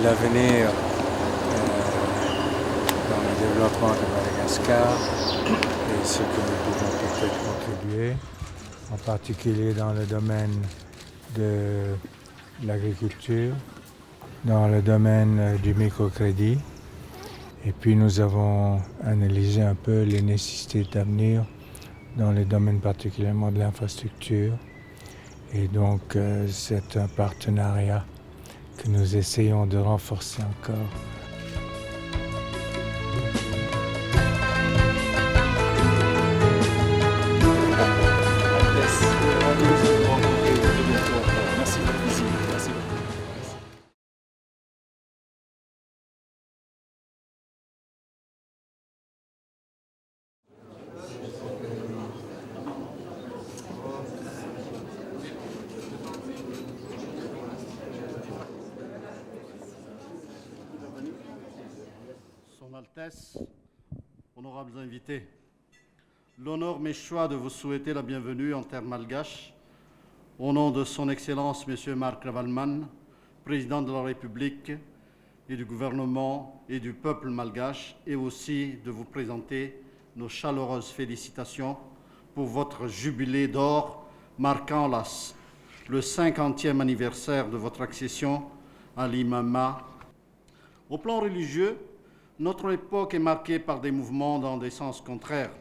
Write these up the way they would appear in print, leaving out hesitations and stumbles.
l'avenir dans le développement de Madagascar et ce que nous pouvons peut-être contribuer, en particulier dans le domaine de l'agriculture, dans le domaine du microcrédit. Et puis nous avons analysé un peu les nécessités d'avenir dans les domaines particulièrement de l'infrastructure. Et donc c'est un partenariat que nous essayons de renforcer encore. Son Altesse, honorables invités, l'honneur m'échoit de vous souhaiter la bienvenue en terre malgache, au nom de son Excellence M. Marc Ravalman, président de la République et du gouvernement et du peuple malgache, et aussi de vous présenter nos chaleureuses félicitations pour votre jubilé d'or marquant le 50e anniversaire de votre accession à l'imama. Au plan religieux, notre époque est marquée par des mouvements dans des sens contraires,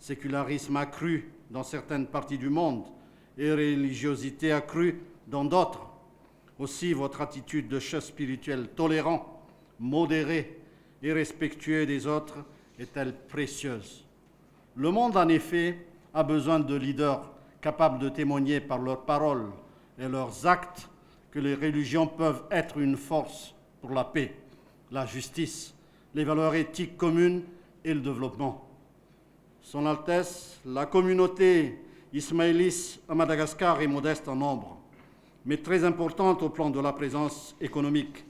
sécularisme accru dans certaines parties du monde et religiosité accrue dans d'autres. Aussi, votre attitude de chef spirituel tolérant, modéré et respectueux des autres est-elle précieuse. Le monde, en effet, a besoin de leaders capables de témoigner par leurs paroles et leurs actes que les religions peuvent être une force pour la paix, la justice, les valeurs éthiques communes et le développement. Son Altesse, la communauté ismaéliste à Madagascar est modeste en nombre, mais très importante au plan de la présence économique.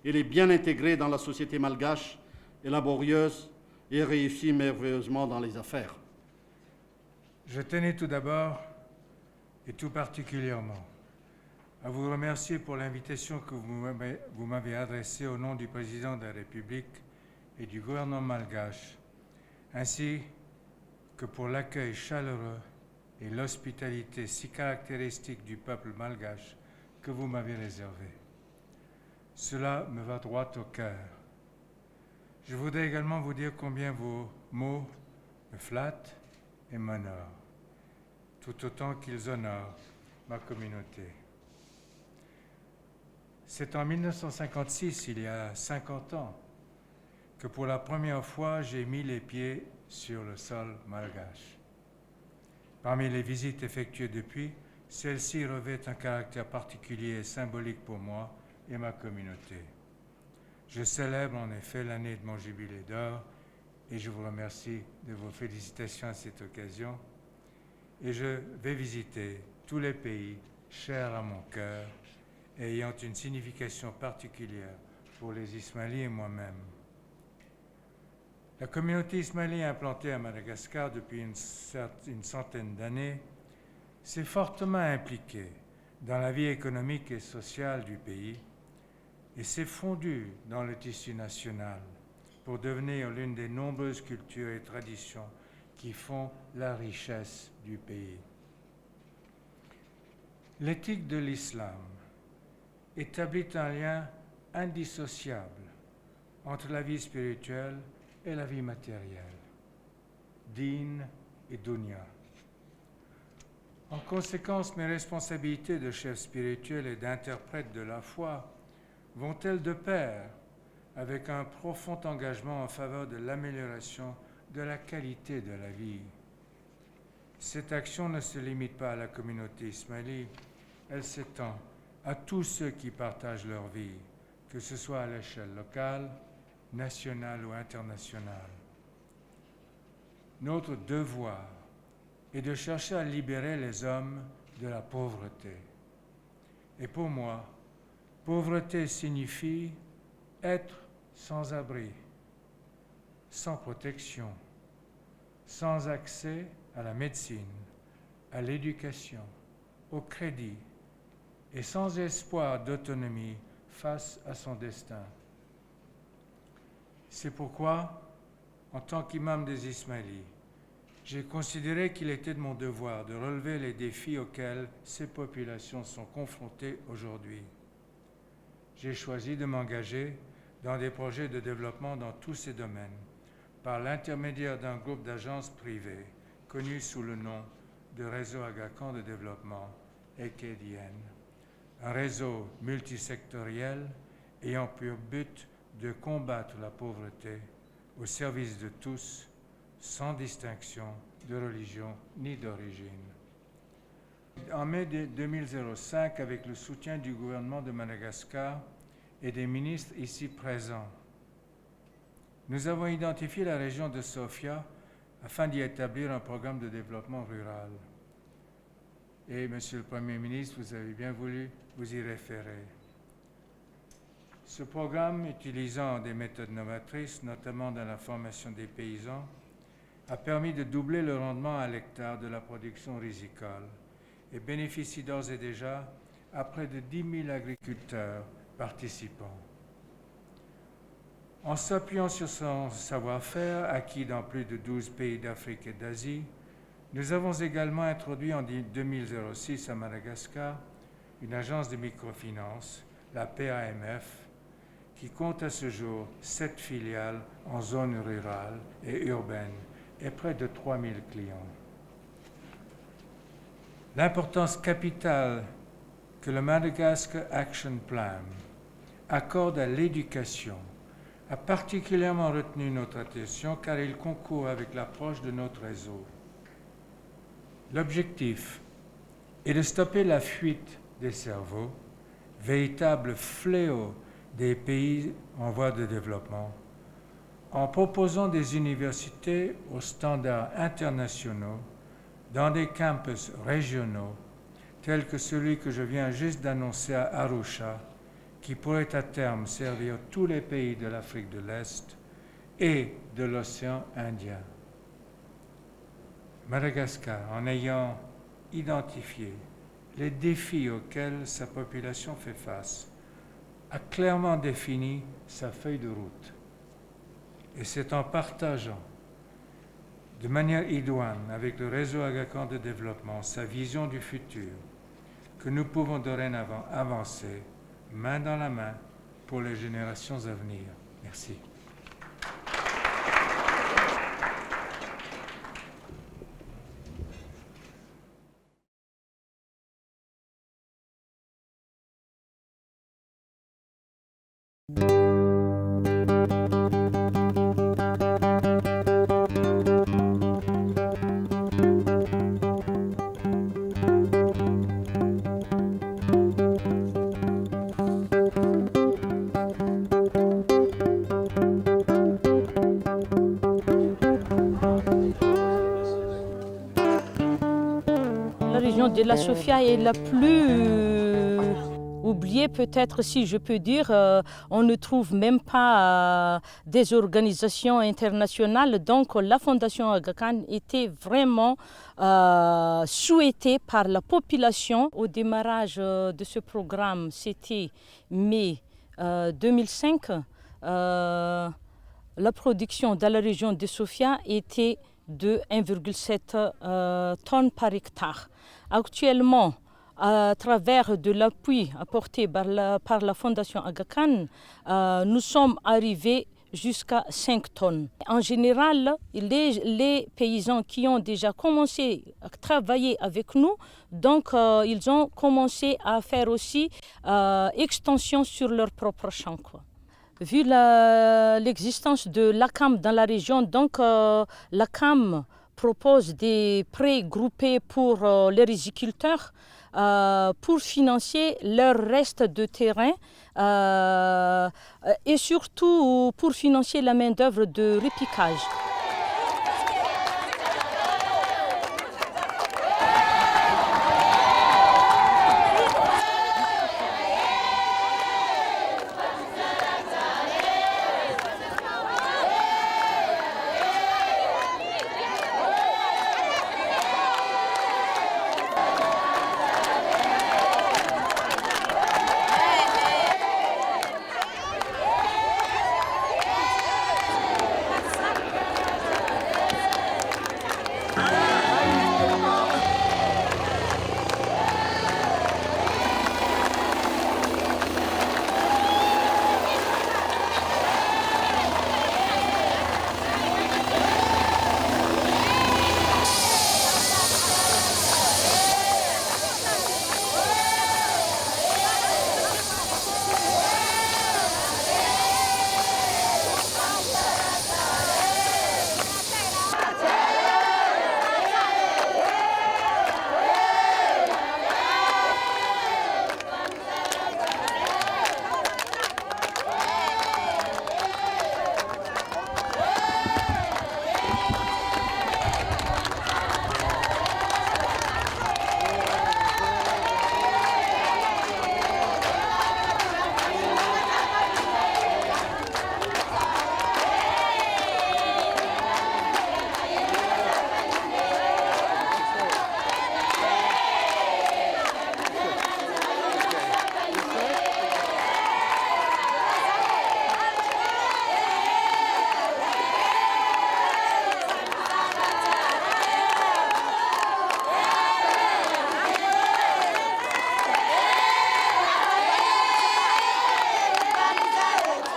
Elle est bien intégrée dans la société malgache et laborieuse et réussit merveilleusement dans les affaires. Je tenais tout d'abord, et tout particulièrement, à vous remercier pour l'invitation que vous m'avez adressée au nom du président de la République et du gouvernement malgache, ainsi que pour l'accueil chaleureux et l'hospitalité si caractéristique du peuple malgache que vous m'avez réservé. Cela me va droit au cœur. Je voudrais également vous dire combien vos mots me flattent et m'honorent, tout autant qu'ils honorent ma communauté. C'est en 1956, il y a 50 ans, que pour la première fois j'ai mis les pieds sur le sol malgache. Parmi les visites effectuées depuis, celle-ci revêt un caractère particulier et symbolique pour moi et ma communauté. Je célèbre en effet l'année de mon jubilé d'or et je vous remercie de vos félicitations à cette occasion. Et je vais visiter tous les pays chers à mon cœur et ayant une signification particulière pour les Ismaéliens et moi-même. La communauté ismaélienne implantée à Madagascar depuis une centaine d'années s'est fortement impliquée dans la vie économique et sociale du pays et s'est fondue dans le tissu national pour devenir l'une des nombreuses cultures et traditions qui font la richesse du pays. L'éthique de l'islam établit un lien indissociable entre la vie spirituelle et la vie matérielle, din et dunya. En conséquence, mes responsabilités de chef spirituel et d'interprète de la foi vont-elles de pair avec un profond engagement en faveur de l'amélioration de la qualité de la vie. Cette action ne se limite pas à la communauté ismaélienne, elle s'étend à tous ceux qui partagent leur vie, que ce soit à l'échelle locale, nationale ou internationale. Notre devoir est de chercher à libérer les hommes de la pauvreté. Et pour moi, pauvreté signifie être sans abri, sans protection, sans accès à la médecine, à l'éducation, au crédit et sans espoir d'autonomie face à son destin. C'est pourquoi, en tant qu'imam des Ismaélis, j'ai considéré qu'il était de mon devoir de relever les défis auxquels ces populations sont confrontées aujourd'hui. J'ai choisi de m'engager dans des projets de développement dans tous ces domaines, par l'intermédiaire d'un groupe d'agences privées connu sous le nom de Réseau Aga Khan de développement, EKDN, un réseau multisectoriel ayant pour but de combattre la pauvreté au service de tous, sans distinction de religion ni d'origine. En mai 2005, avec le soutien du gouvernement de Madagascar et des ministres ici présents, nous avons identifié la région de Sofia afin d'y établir un programme de développement rural. Et, Monsieur le Premier ministre, vous avez bien voulu vous y référer. Ce programme, utilisant des méthodes novatrices, notamment dans la formation des paysans, a permis de doubler le rendement à l'hectare de la production risicole et bénéficie d'ores et déjà à près de 10 000 agriculteurs participants. En s'appuyant sur son savoir-faire acquis dans plus de 12 pays d'Afrique et d'Asie, nous avons également introduit en 2006 à Madagascar une agence de microfinance, la PAMF, qui compte à ce jour 7 filiales en zone rurale et urbaine et près de 3 000 clients. L'importance capitale que le Madagascar Action Plan accorde à l'éducation a particulièrement retenu notre attention car il concourt avec l'approche de notre réseau. L'objectif est de stopper la fuite des cerveaux, véritable fléau des pays en voie de développement, en proposant des universités aux standards internationaux dans des campus régionaux tels que celui que je viens juste d'annoncer à Arusha, qui pourrait à terme servir tous les pays de l'Afrique de l'Est et de l'océan Indien. Madagascar, en ayant identifié les défis auxquels sa population fait face, a clairement défini sa feuille de route. Et c'est en partageant de manière idoine avec le réseau Aga Khan de développement sa vision du futur que nous pouvons dorénavant avancer main dans la main pour les générations à venir. Merci. La région de la Sofia est la plus oubliée, peut-être, si je peux dire. On ne trouve même pas des organisations internationales. Donc la Fondation Aga Khan était vraiment souhaitée par la population. Au démarrage de ce programme, c'était mai 2005. La production dans la région de Sofia était de 1,7 tonnes par hectare. Actuellement, à travers de l'appui apporté par la Fondation Aga Khan, nous sommes arrivés jusqu'à 5 tonnes. En général, les paysans qui ont déjà commencé à travailler avec nous, donc ils ont commencé à faire aussi extension sur leur propre champ, quoi. Vu l'existence de l'ACAM dans la région, donc l'ACAM propose des prêts groupés pour les riziculteurs pour financer leur reste de terrain et surtout pour financer la main-d'œuvre de repiquage.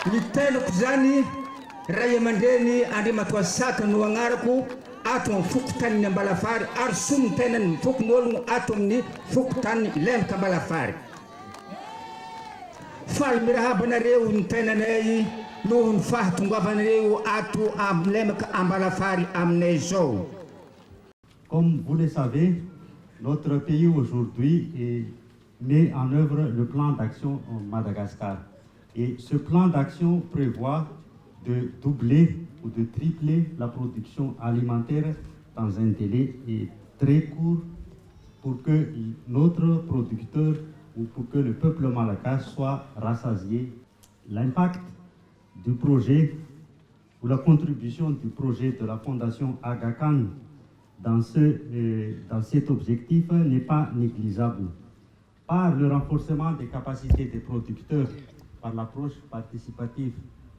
ny tenako zany ray aman-dreny Andriamatoa Saka no agnarako ato amin'ny fokontany Ambalafary ary soa ny tenany mifoky ny ologno ato amin'ny fokontany lemaka Ambalafary. Faly mirahabanareo ny tenanay noho ny fahatongavanareo ato amin'ny lemaka Ambalafary aminay zao. Comme vous le savez, notre pays aujourd'hui met en œuvre le plan d'action en Madagascar. Et ce plan d'action prévoit de doubler ou de tripler la production alimentaire dans un délai très court pour que notre producteur ou pour que le peuple malgache soit rassasié. L'impact du projet ou la contribution du projet de la Fondation Aga Khan dans cet objectif n'est pas négligeable. Par le renforcement des capacités des producteurs, par l'approche participative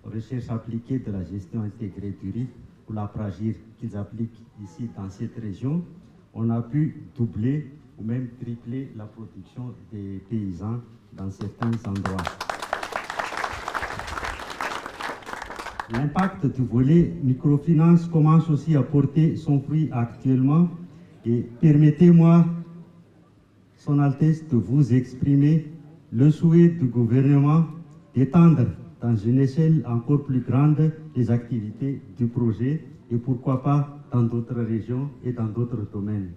aux recherches appliquées de la gestion intégrée du riz, ou la PRAGIR qu'ils appliquent ici dans cette région, on a pu doubler ou même tripler la production des paysans dans certains endroits. L'impact du volet microfinance commence aussi à porter son fruit actuellement et permettez-moi, Son Altesse, de vous exprimer le souhait du gouvernement d'étendre dans une échelle encore plus grande les activités du projet et pourquoi pas dans d'autres régions et dans d'autres domaines.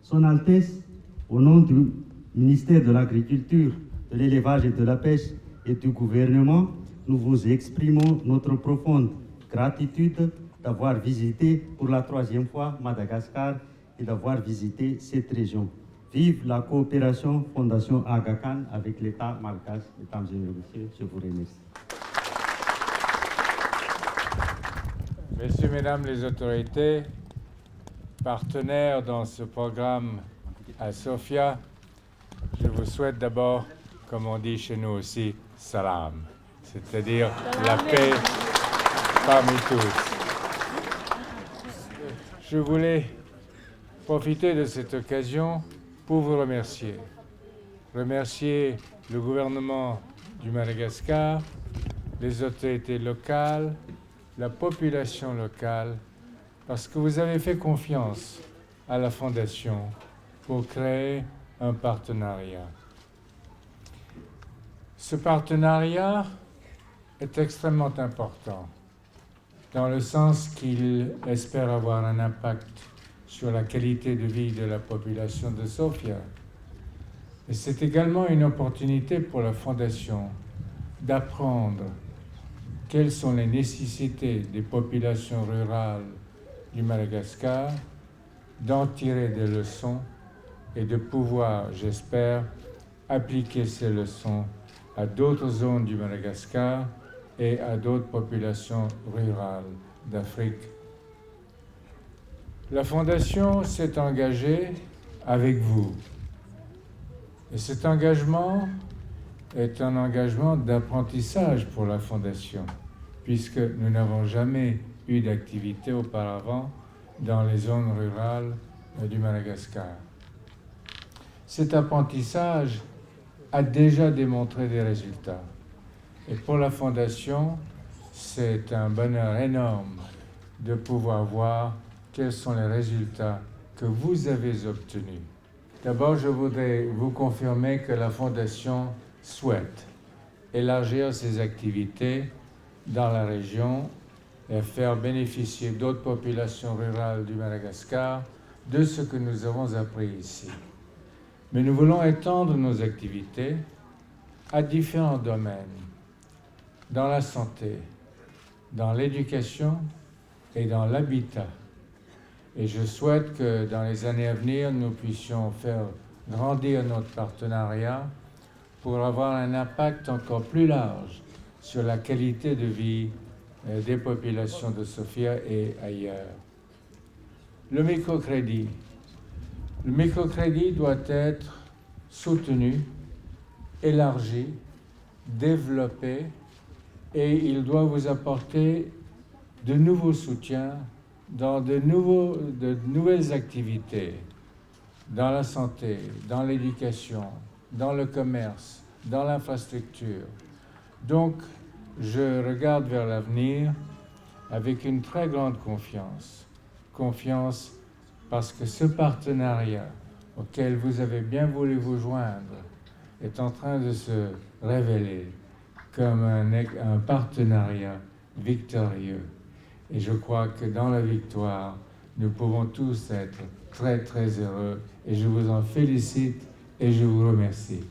Son Altesse, au nom du ministère de l'Agriculture, de l'Élevage et de la Pêche et du gouvernement, nous vous exprimons notre profonde gratitude d'avoir visité pour la 3e fois Madagascar et d'avoir visité cette région. Vive la coopération Fondation Aga Khan avec l'État malgache. Mesdames et messieurs, je vous remercie. Messieurs, Mesdames les autorités, partenaires dans ce programme à Sofia, je vous souhaite d'abord, comme on dit chez nous aussi, salam, c'est-à-dire la paix parmi tous. Je voulais profiter de cette occasion pour vous remercier. Remercier le gouvernement du Madagascar, les autorités locales, la population locale, parce que vous avez fait confiance à la Fondation pour créer un partenariat. Ce partenariat est extrêmement important, dans le sens qu'il espère avoir un impact sur la qualité de vie de la population de Sofia. Et c'est également une opportunité pour la Fondation d'apprendre quelles sont les nécessités des populations rurales du Madagascar, d'en tirer des leçons et de pouvoir, j'espère, appliquer ces leçons à d'autres zones du Madagascar et à d'autres populations rurales d'Afrique. La Fondation s'est engagée avec vous. Et cet engagement est un engagement d'apprentissage pour la Fondation, puisque nous n'avons jamais eu d'activité auparavant dans les zones rurales du Madagascar. Cet apprentissage a déjà démontré des résultats. Et pour la Fondation, c'est un bonheur énorme de pouvoir voir quels sont les résultats que vous avez obtenus. D'abord, je voudrais vous confirmer que la Fondation souhaite élargir ses activités dans la région et faire bénéficier d'autres populations rurales du Madagascar de ce que nous avons appris ici. Mais nous voulons étendre nos activités à différents domaines, dans la santé, dans l'éducation et dans l'habitat. Et je souhaite que dans les années à venir, nous puissions faire grandir notre partenariat pour avoir un impact encore plus large sur la qualité de vie des populations de Sofia et ailleurs. Le microcrédit. Le microcrédit doit être soutenu, élargi, développé, et il doit vous apporter de nouveaux soutiens dans de nouvelles activités, dans la santé, dans l'éducation, dans le commerce, dans l'infrastructure, Donc, je regarde vers l'avenir avec une très grande confiance. Confiance parce que ce partenariat auquel vous avez bien voulu vous joindre est en train de se révéler comme un partenariat victorieux. Et je crois que dans la victoire, nous pouvons tous être très très heureux. Et je vous en félicite et je vous remercie.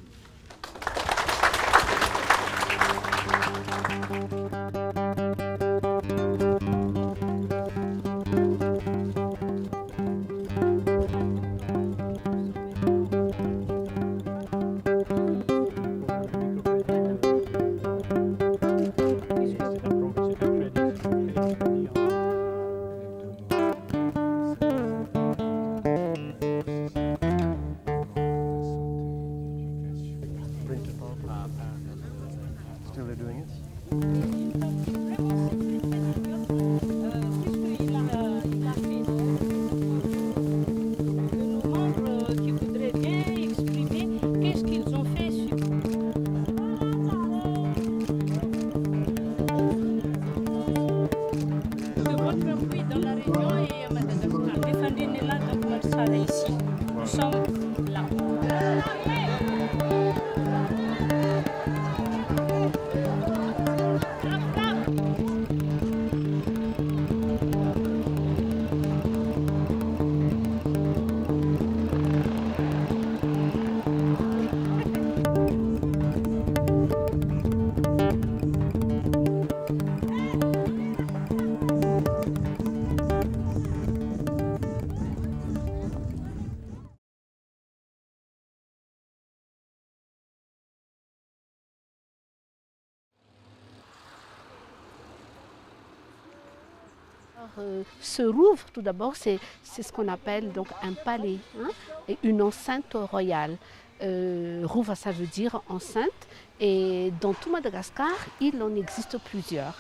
Ce Rouvre, tout d'abord, c'est ce qu'on appelle donc un palais, hein, et une enceinte royale. Rouvre, ça veut dire enceinte, et dans tout Madagascar, il en existe plusieurs.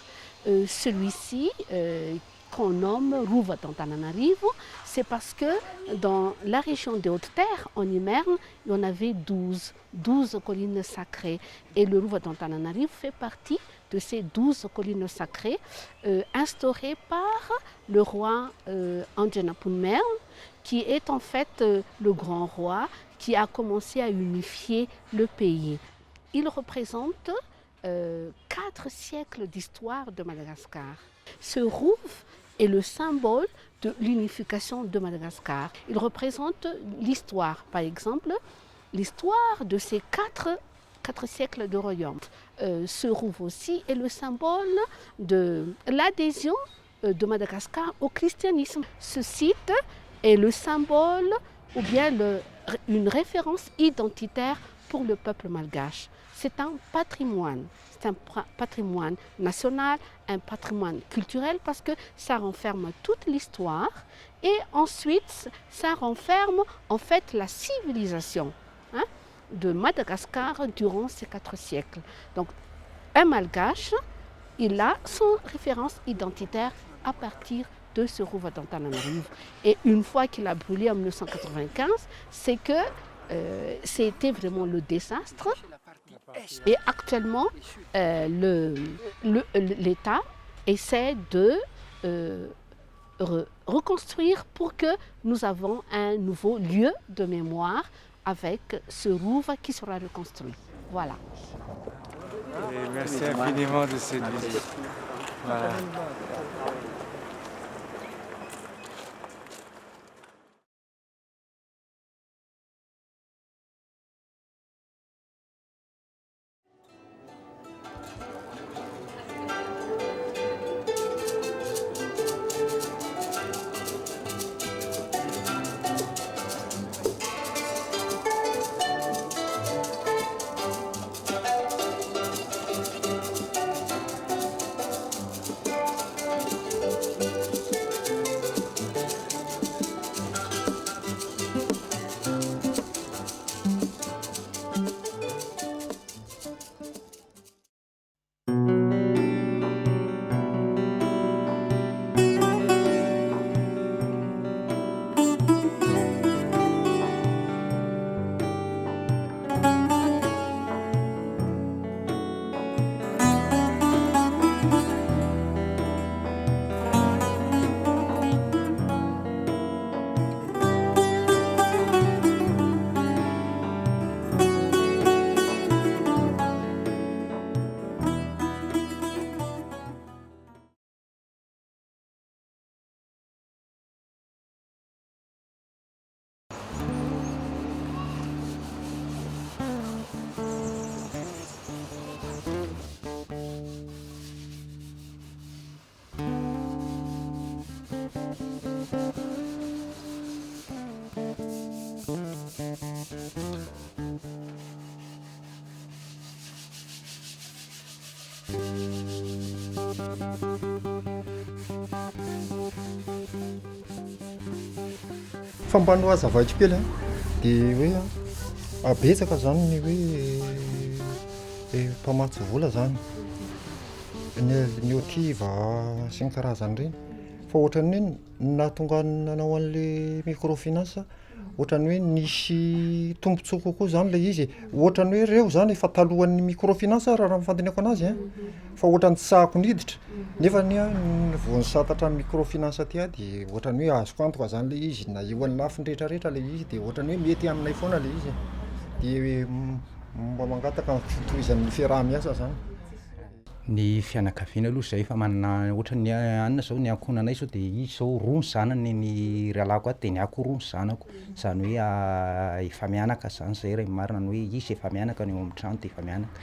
Celui-ci, qu'on nomme Rouvre d'Antananarivo, c'est parce que dans la région des Hautes-Terres, en Imerne, il y en avait 12 collines sacrées. Et le Rouvre d'Antananarivo fait partie de ces 12 collines sacrées instaurées par le roi Anjanapunmern, qui est en fait le grand roi qui a commencé à unifier le pays. Il représente 4 siècles d'histoire de Madagascar. Ce Rouvre est le symbole de l'unification de Madagascar. Il représente l'histoire, par exemple, l'histoire de ces 4 siècles de royaume. Ce Rouvre aussi est le symbole de l'adhésion de Madagascar au christianisme. Ce site est le symbole ou bien une référence identitaire pour le peuple malgache. C'est un patrimoine national, un patrimoine culturel parce que ça renferme toute l'histoire et ensuite ça renferme en fait la civilisation, hein, de Madagascar durant ces 4 siècles. Donc un malgache, il a son référence identitaire à partir de ce Rouvre d'Antananarivo. Et une fois qu'il a brûlé en 1995, c'est que c'était vraiment le désastre. Et actuellement, l'État essaie de reconstruire pour que nous avons un nouveau lieu de mémoire avec ce Rouvre qui sera reconstruit. Voilà. Et merci infiniment de cette visite. Voilà. Fambano hazavaitra kely dia hoe abetsaka zany ny hoe mpamatsy vola zany ny otriva sy ny karazany reny fa ohatrany hoe nahatonga nanao an'le microfinance ohatrany hoe nisy tombontsoa kokoa zany le izy ohatrany hoe reo zany efa talohan'ny microfinance raha mifandinako anazy fa ohatrany tsy sahako niditra nefa ny voany satatra ny microfinance aty dia ohatrany hoe azoko antoka zany le izy na eo an'ny lafiny rehetrarehetra le izy dia ohatrany hoe mety aminay foana le izy dia mba mangataka ny fitohizan'ny fiaraha-miasa zany. Ny fianakaviana aloha zay fa manana ohatran'ny anona zao ny ankohonanay zao dia izy zao roa ny zanany ny rahalako aty dia ny ako roa ny zanako zany hoe efa mianaka zany zay raha marina ny hoe izy efa mianaka ny eo amin'ny trano dia efa mianaka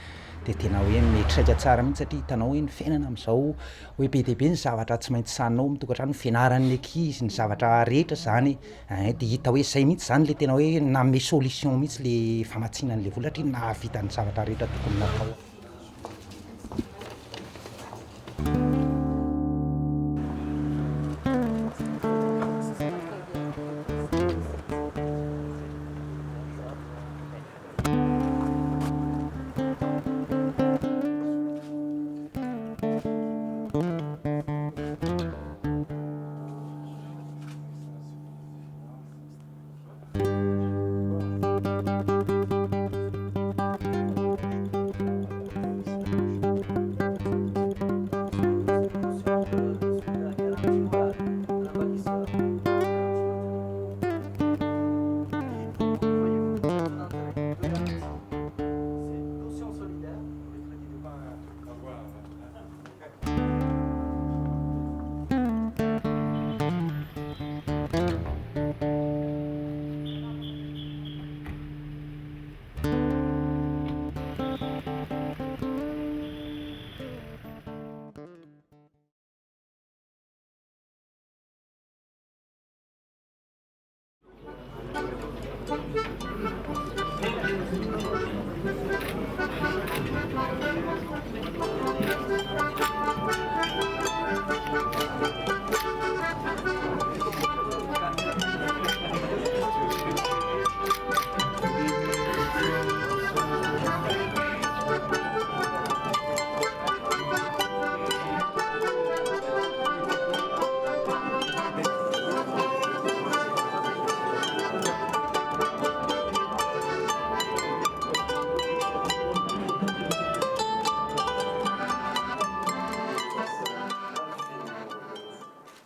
dia tena hoe mieritraka tsara mihitsy satria hitanao hoe ny fiainana amin'izao hoe be dia be ny zavatra tsy maintsy saninao mitokantrano ny fianaran'ny ankizy ny zavatra rehetra zany dia hita hoe zay mihitsy zany le tena hoe nanome solution mihitsy le famatsinan'le vola satria nahavita ny zavatra rehetra tokony natao.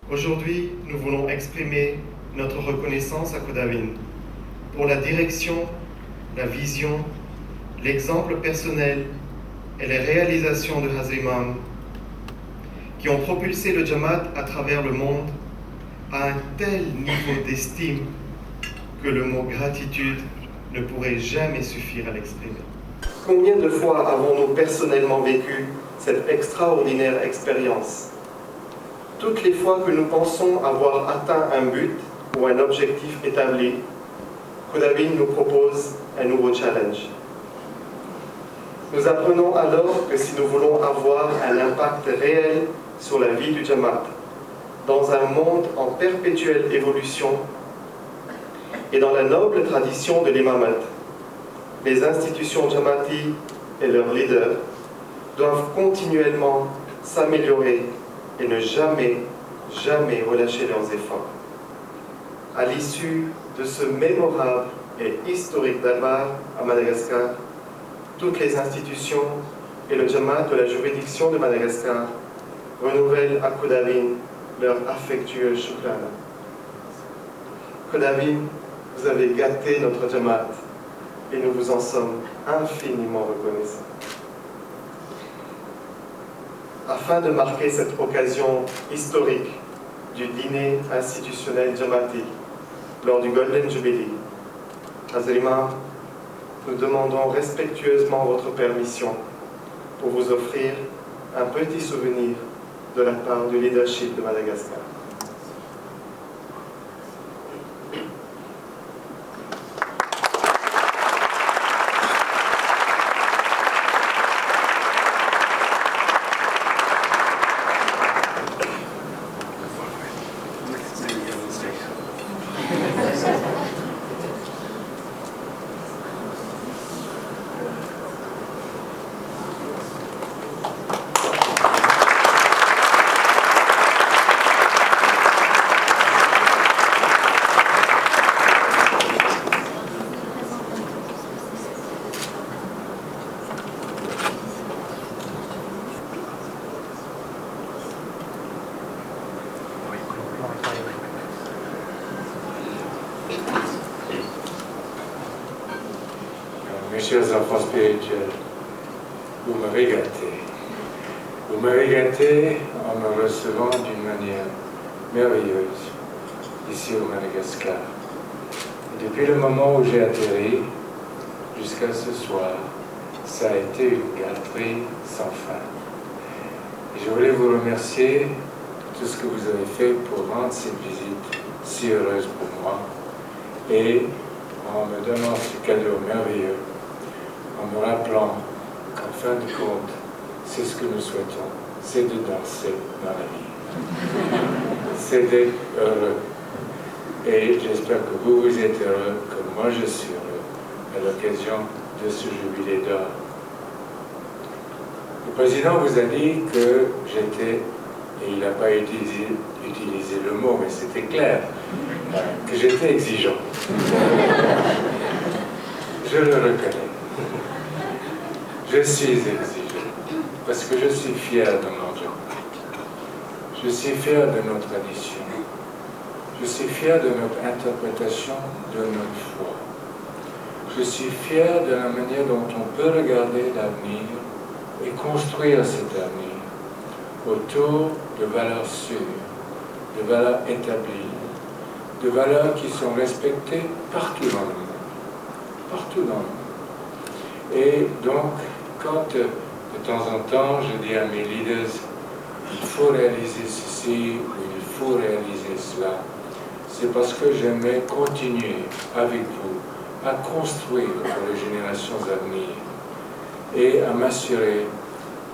Aujourd'hui, nous voulons exprimer notre reconnaissance à Kodawin pour la direction, la vision, l'exemple personnel et les réalisations de Hazrat Imam qui ont propulsé le Jamaat à travers le monde à un tel niveau d'estime que le mot gratitude ne pourrait jamais suffire à l'exprimer. Combien de fois avons-nous personnellement vécu cette extraordinaire expérience? Toutes les fois que nous pensons avoir atteint un but ou un objectif établi, Kodawin nous propose un nouveau challenge. Nous apprenons alors que si nous voulons avoir un impact réel sur la vie du Jamaat, dans un monde en perpétuelle évolution et dans la noble tradition de l'imamat, les institutions Jamaati et leurs leaders doivent continuellement s'améliorer et ne jamais relâcher leurs efforts. À l'issue de ce mémorable et historique darbar à Madagascar, toutes les institutions et le Jamaat de la juridiction de Madagascar renouvellent à Kodawin leur affectueux shukran. Kodawin, vous avez gâté notre Jamaat et nous vous en sommes infiniment reconnaissants. Afin de marquer cette occasion historique du dîner institutionnel Jamaati lors du Golden Jubilee, Hazrat Imam, nous demandons respectueusement votre permission pour vous offrir un petit souvenir de la part du leadership de Madagascar. chers enfants spirituels, vous m'avez gâté. Vous m'avez gâté en me recevant d'une manière merveilleuse ici au Madagascar. Et depuis le moment où j'ai atterri jusqu'à ce soir, ça a été une gâterie sans fin. Et je voulais vous remercier de tout ce que vous avez fait pour rendre cette visite si heureuse pour moi et en me donnant ce cadeau merveilleux, en me rappelant qu'en fin de compte, c'est ce que nous souhaitons, c'est de danser dans la vie. C'est d'être heureux. Et j'espère que vous, vous êtes heureux, comme moi je suis heureux, à l'occasion de ce jubilé d'or. Le président vous a dit que j'étais, et il n'a pas utilisé le mot, mais c'était clair, que j'étais exigeant. Je le reconnais. Je suis exigeant, parce que je suis fier de mon Dieu. Je suis fier de nos traditions. Je suis fier de notre interprétation de notre foi. Je suis fier de la manière dont on peut regarder l'avenir et construire cet avenir autour de valeurs sûres, de valeurs établies, de valeurs qui sont respectées partout dans le monde. Partout dans le monde. Et donc, quand de temps en temps je dis à mes leaders, il faut réaliser ceci ou il faut réaliser cela, c'est parce que j'aimerais continuer avec vous à construire pour les générations à venir et à m'assurer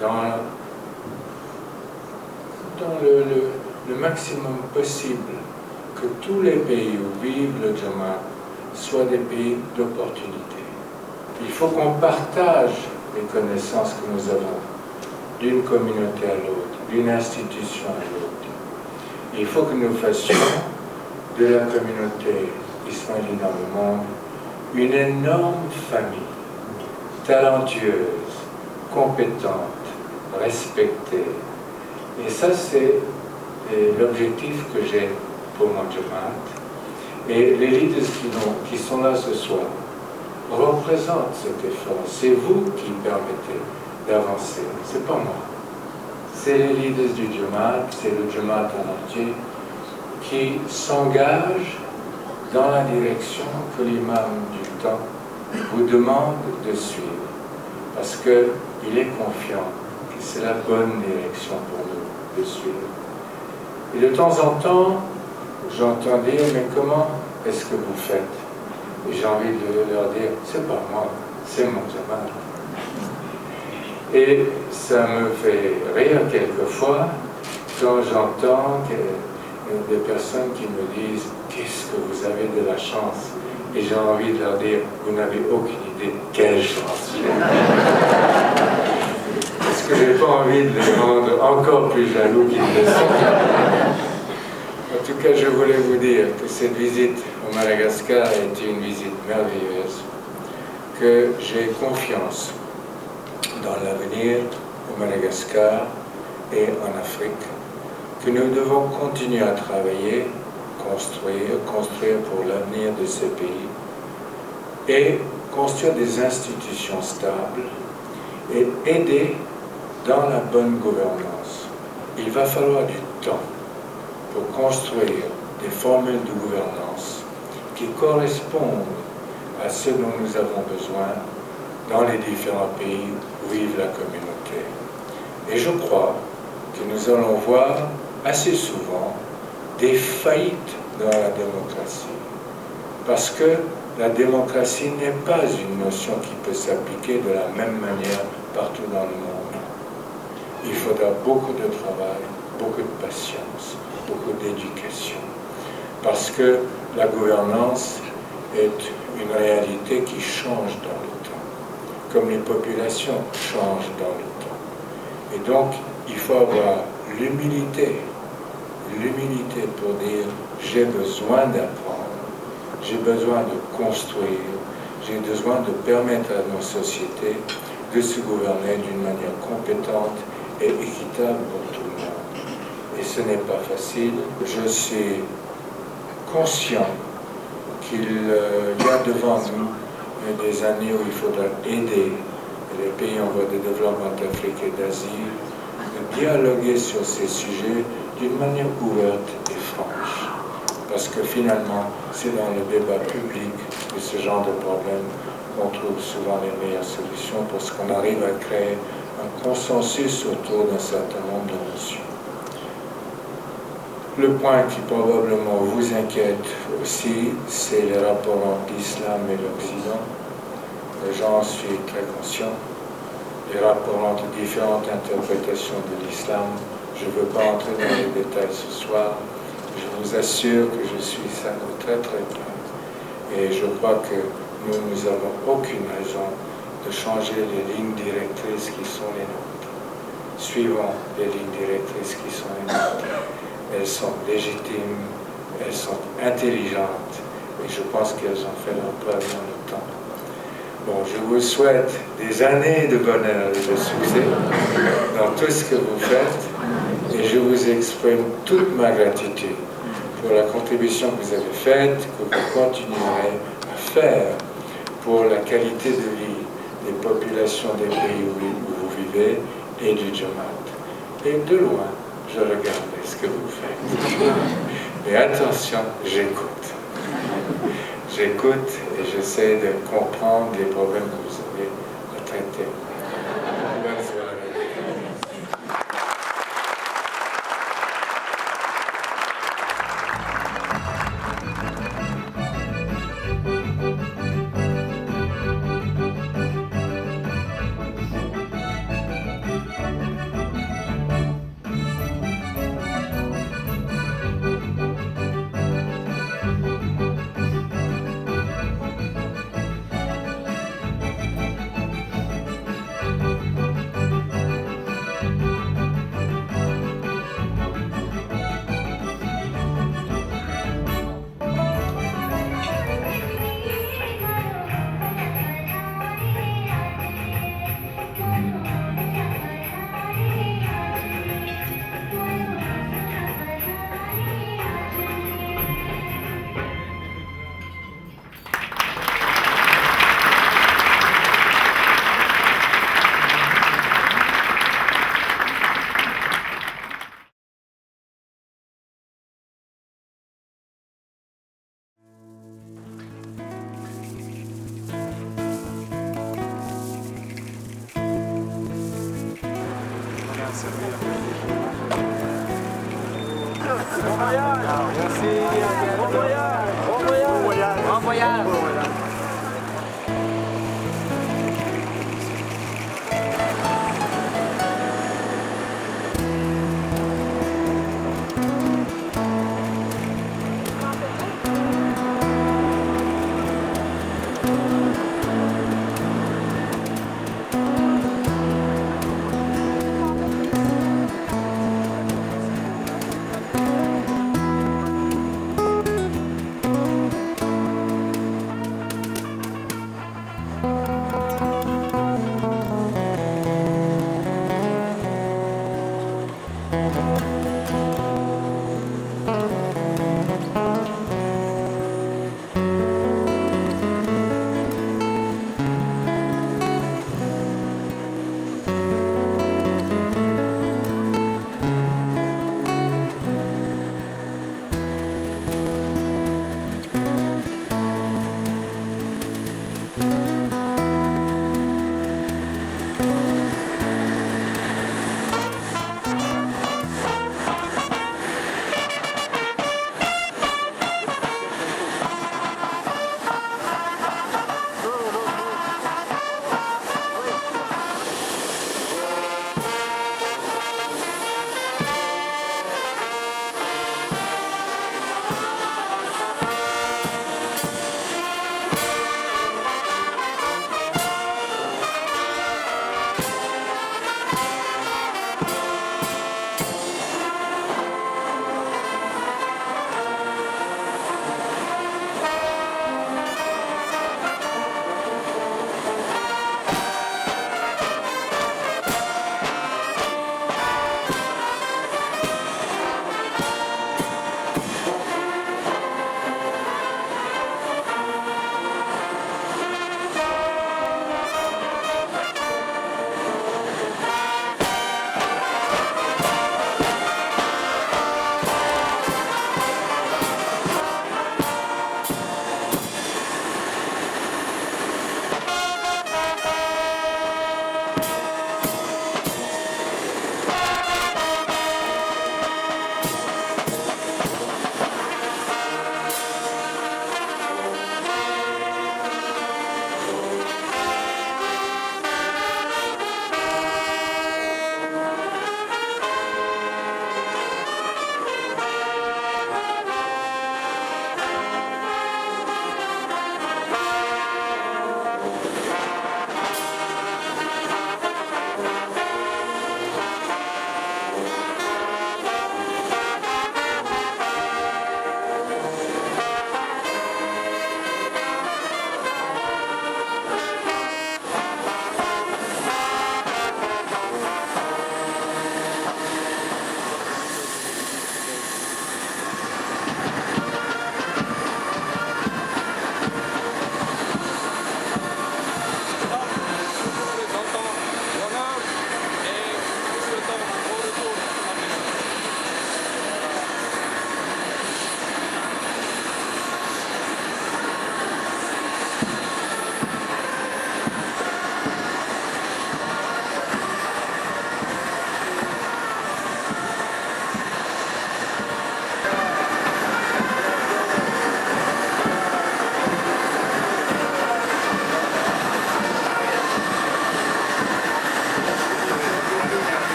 dans le maximum possible que tous les pays où vive le Jamaat soient des pays d'opportunité. Il faut qu'on partage les connaissances que nous avons d'une communauté à l'autre, d'une institution à l'autre. Il faut que nous fassions de la communauté ismaélienne dans le monde une énorme famille, talentueuse, compétente, respectée. Et ça, c'est l'objectif que j'ai pour mon Jamaat. Et les leaders qui sont là ce soir représentent cet effort. C'est vous qui permettez d'avancer, c'est pas moi. C'est les leaders du Jamaat, c'est le Jamaat en entier qui s'engagent dans la direction que l'imam du temps vous demande de suivre. Parce qu'il est confiant que c'est la bonne direction pour nous de suivre. Et de temps en temps, j'entends dire, mais comment est-ce que vous faites? Et j'ai envie de leur dire, c'est pas moi, c'est mon Jamaat. Et ça me fait rire quelquefois quand j'entends des personnes qui me disent, qu'est-ce que vous avez de la chance? Et j'ai envie de leur dire, vous n'avez aucune idée quelle chance j'ai. Parce que j'ai pas envie de les rendre encore plus jaloux qu'ils ne le sont. En tout cas, je voulais vous dire que cette visite au Madagascar a été une visite merveilleuse, que j'ai confiance dans l'avenir au Madagascar et en Afrique, que nous devons continuer à travailler, construire pour l'avenir de ces pays et construire des institutions stables et aider dans la bonne gouvernance. Il va falloir du temps pour construire des formules de gouvernance qui correspondent à ce dont nous avons besoin dans les différents pays où vive la communauté. Et je crois que nous allons voir assez souvent des faillites dans la démocratie. Parce que la démocratie n'est pas une notion qui peut s'appliquer de la même manière partout dans le monde. Il faudra beaucoup de travail, beaucoup de patience, beaucoup d'éducation. Parce que la gouvernance est une réalité qui change dans le temps, comme les populations changent dans le temps. Et donc, il faut avoir l'humilité pour dire j'ai besoin d'apprendre, j'ai besoin de construire, j'ai besoin de permettre à nos sociétés de se gouverner d'une manière compétente et équitable pour tout le monde. Et ce n'est pas facile. Je suis conscient qu'il y a devant nous mais des années où il faudra aider les pays en voie de développement d'Afrique et d'Asie de dialoguer sur ces sujets d'une manière ouverte et franche. Parce que finalement, c'est dans le débat public de ce genre de problème qu'on trouve souvent les meilleures solutions parce qu'on arrive à créer un consensus autour d'un certain nombre de notions. Le point qui probablement vous inquiète aussi, c'est les rapports entre l'islam et l'Occident. J'en suis très conscient. Les rapports entre différentes interprétations de l'islam, je ne veux pas entrer dans les détails ce soir. Je vous assure que je suis ça de très très près. Et je crois que nous n'avons aucune raison de changer les lignes directrices qui sont les nôtres. Suivons les lignes directrices qui sont les nôtres. Elles sont légitimes, elles sont intelligentes et je pense qu'elles ont fait leur preuve dans le temps. Bon, je vous souhaite des années de bonheur et de succès dans tout ce que vous faites et je vous exprime toute ma gratitude pour la contribution que vous avez faite, que vous continuerez à faire pour la qualité de vie des populations des pays où vous vivez et du Jamaat. Et de loin, je regarde ce que vous faites. Et attention, j'écoute. J'écoute et j'essaie de comprendre les problèmes que vous avez à traiter. Bonne soirée.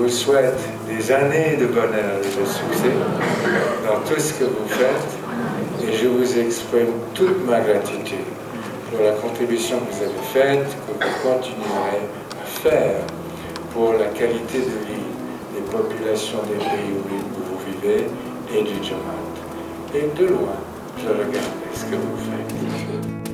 vous souhaite des années de bonheur et de succès dans tout ce que vous faites et je vous exprime toute ma gratitude pour la contribution que vous avez faite, que vous continuerez à faire pour la qualité de vie des populations des pays où vous vivez et du Jamaat. Et de loin, je regarde ce que vous faites.